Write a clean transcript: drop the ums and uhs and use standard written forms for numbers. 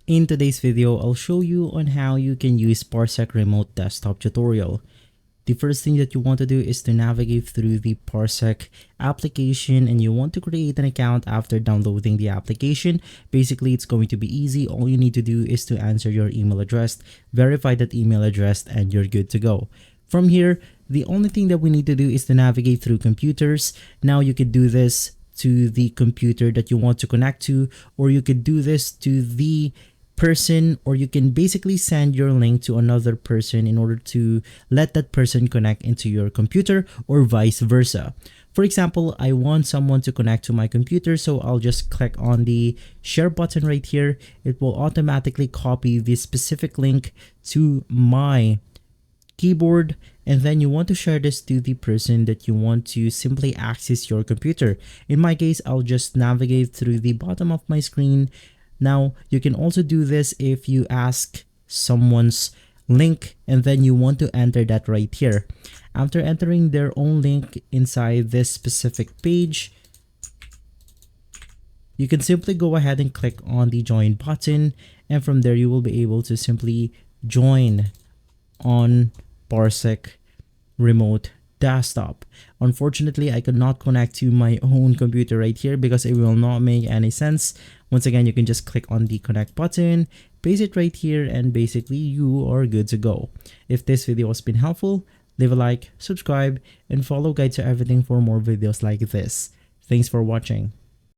In today's video, I'll show you on how you can use Parsec Remote Desktop tutorial. The first thing that you want to do is to navigate through the Parsec application, and you want to create an account after downloading the application. Basically, it's going to be easy. All you need to do is to answer your email address, verify that email address, and you're good to go. From here, the only thing that we need to do is to navigate through computers. Now you could do this to the computer that you want to connect to, or you could do this to the person, or you can basically send your link to another person in order to let that person connect into your computer, or vice versa. For example, I want someone to connect to my computer, so I'll just click on the share button right here. It will automatically copy the specific link to my keyboard, and then you want to share this to the person that you want to simply access your computer. In my case, I'll just navigate through the bottom of my screen. Now, you can also do this if you ask someone's link and then you want to enter that right here. After entering their own link inside this specific page, you can simply go ahead and click on the join button, and from there you will be able to simply join on Parsec Remote Desktop. Unfortunately, I could not connect to my own computer right here because it will not make any sense. Once again, you can just click on the connect button, paste it right here, and basically you are good to go. If this video has been helpful, leave a like, subscribe, and follow Guide to Everything for more videos like this. Thanks for watching.